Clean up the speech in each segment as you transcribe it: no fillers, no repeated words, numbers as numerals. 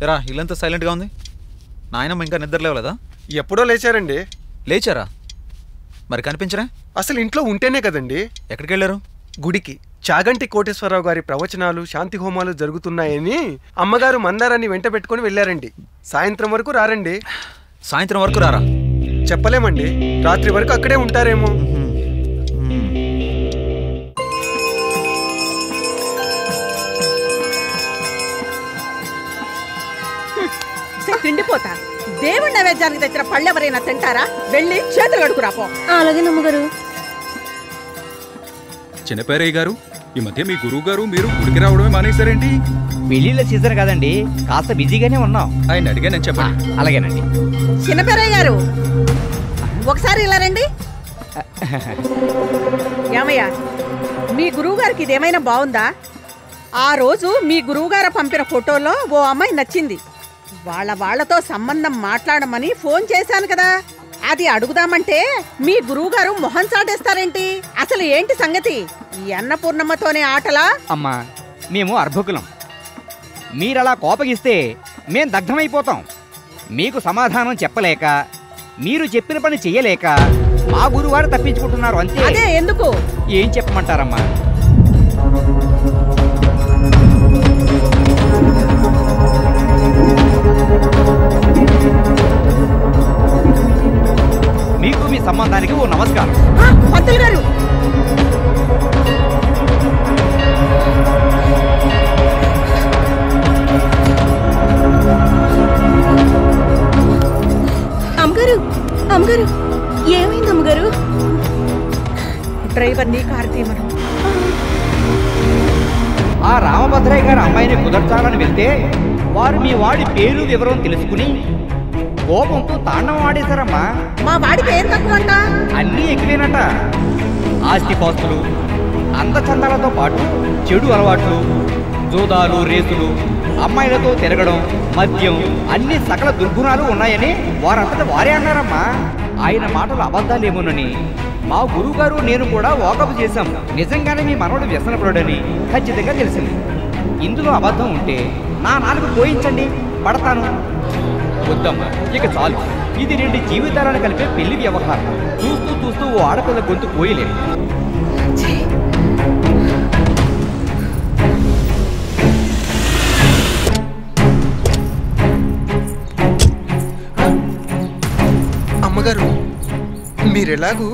ఎరా ఇల్లంతా సైలెంట్గా ఉంది. నాయనమ్మ ఇంకా నిద్ర లేవలేదా? ఎప్పుడో లేచారండి. లేచారా? మరి కనిపించరా? అసలు ఇంట్లో ఉంటేనే కదండి. ఎక్కడికి వెళ్ళారు? గుడికి. చాగంటి కోటేశ్వరరావు గారి ప్రవచనాలు, శాంతి హోమాలు జరుగుతున్నాయని అమ్మగారు మందారాన్ని వెంట పెట్టుకుని వెళ్ళారండి. సాయంత్రం వరకు రారండి. సాయంత్రం వరకు రారా? చెప్పలేమండి, రాత్రి వరకు అక్కడే ఉంటారేమో. తిండిపోతా దేవుడి నైవేద్యానికి తెచ్చిన పళ్ళెవరైనా తింటారా? వెళ్ళి చేతులు కడుకురాపో. అలాగే నమ్మగారు. చిన్నపేరయ్య గారు, ఈ మధ్య మీ గురువు గారు మీరు గుడికి రావడమే మానేశారేంటి? పెళ్లిళ్ళ సీజన్ కదండి, కాస్త బిజీగానే ఉన్నాం. ఆయన అడిగానని చెప్పండి. అలాగేనండి. చిన్నపేరయ్య గారు ఒకసారి ఇలా రండి. ఏమయ్యా, మీ గురువు గారికి ఇదేమైనా బాగుందా? ఆ రోజు మీ గురువుగారు పంపిన ఫోటోలో ఓ అమ్మాయి నచ్చింది. వాళ్ళతో సంబంధం మాట్లాడమని ఫోన్ చేశాను కదా, అది అడుగుదామంటే మీ గురువుగారు మొహం చాటేస్తారేంటి? అసలు ఏంటి సంగతి? ఈ అన్నపూర్ణమ్మతోనే ఆటలా? అమ్మా, మేము అర్భకులం. మీరలా కోపగిస్తే మేం దగ్ధమైపోతాం. మీకు సమాధానం చెప్పలేక, మీరు చెప్పిన పని చెయ్యలేక మా గురువారు తప్పించుకుంటున్నారు అంతే. అదే ఎందుకు? ఏం చెప్పమంటారమ్మా? మీకు మీ సంబంధానికి ఓ నమస్కారం. పంతులు గారు, అమ్మగారు అమ్మగారు ఏమైంది అమ్మగారు? డ్రైవర్ని కారు తీయమను. ఆ రామభద్రయ్య గారి అమ్మాయిని కుదర్చాలని వెళ్తే వారు మీ వాడి పేరు వివరం తెలుసుకుని కోపంతో తాండవం ఆడేశారమ్మా. మా వాడికి ఏం తక్కువ అంట? అన్నీ ఎక్కువేనట. ఆస్తిపాస్తులు, అందచందాలతో పాటు చెడు అలవాట్లు, జూదాలు, రేసులు, అమ్మాయిలతో తిరగడం, మద్యం, అన్ని సకల దుర్గుణాలు ఉన్నాయని వారంతటా వారే అన్నారమ్మా. ఆయన మాటలు అబద్ధాలేమోనని మా గురువుగారు నేను కూడా వాకప్ చేశాం. నిజంగానే మీ మనవడు వ్యసనపరుడని ఖచ్చితంగా తెలిసింది. ఇందులో అబద్ధం ఉంటే నా నాలుగు పోయించండి, పడతాను. వద్దమ్మా, ఇక చాలు. ఇది 2 జీవితాలను కలిపే పెళ్లి వ్యవహారం. చూస్తూ చూస్తూ ఓ ఆడపిల్ల గొంతు పోయలేదు. అమ్మగారు, మీరెలాగూ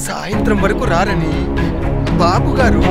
సాయంత్రం వరకు రారని బాబు గారు.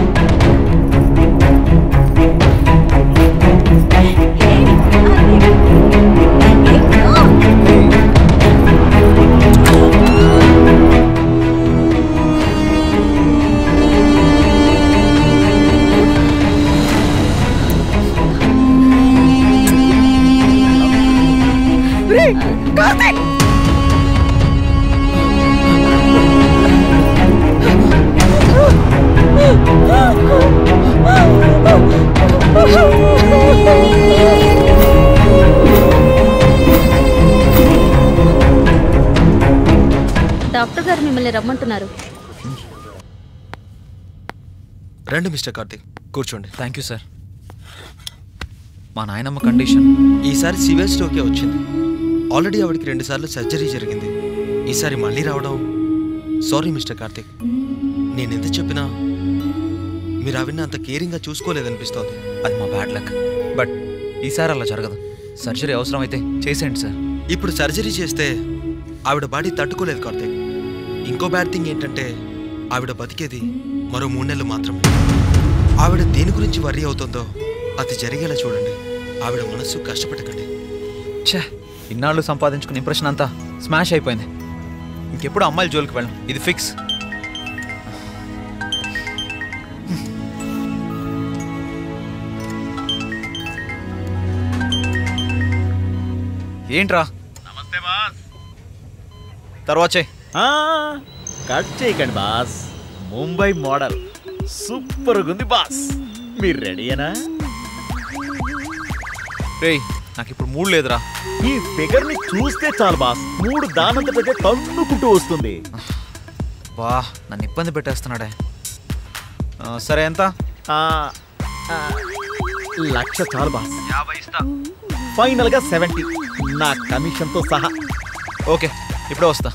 డాక్టర్ గారు మిమ్మల్ని రమ్మంటున్నారు. రండి మిస్టర్ కార్తిక్, కూర్చోండి. Thank you sir. మా నాయనమ్మ కండిషన్ ఈసారి సివియర్ స్ట్రోకే వచ్చింది. ఆల్రెడీ ఆవిడకి 2 సార్లు సర్జరీ జరిగింది. ఈసారి మళ్ళీ రావడం. సారీ మిస్టర్ కార్తిక్, నేనెంత చెప్పినా మీరు ఆవిడని అంత కేరింగ్గా చూసుకోలేదనిపిస్తోంది. అది మా బ్యాడ్ లక్. బట్ ఈసారి అలా జరగదు. సర్జరీ అవసరం అయితే చేసేయండి సార్. ఇప్పుడు సర్జరీ చేస్తే ఆవిడ బాడీ తట్టుకోలేదు కార్తిక్. ఇంకో బ్యాడ్ థింగ్ ఏంటంటే ఆవిడ బతికేది మరో 3 నెలలు మాత్రమే. ఆవిడ దేని గురించి వర్రీ అవుతుందో అది జరిగేలా చూడండి. ఆవిడ మనస్సు కష్టపెట్టకండి. ఛే, ఇన్నాళ్ళు సంపాదించుకున్న ఇంప్రెషన్ అంతా స్మాష్ అయిపోయింది. ఇంకెప్పుడు అమ్మాయిల జోలికి వెళ్ళం, ఇది ఫిక్స్. ఏంట్రా? నమస్తే బాస్. తర్వాత కట్ చేయకండి బాస్. ముంబై మోడల్ సూపర్గా ఉంది బాస్. మీరు రెడీయేనా? రేయ్, నాకు ఇప్పుడు మూడ్ లేదురా. ఈ ఫిగర్ ని చూస్తే చాలు బాస్, మూడు దానంతటైతే తన్నుకుంటూ వస్తుంది. బా నన్ను ఇబ్బంది పెట్టేస్తున్నాడే. సరే ఎంత? 1,00,000 చాలు బాస్. ఫైనల్గా 70 నా కమిషన్తో సహా. ఓకే ఇప్పుడే వస్తా.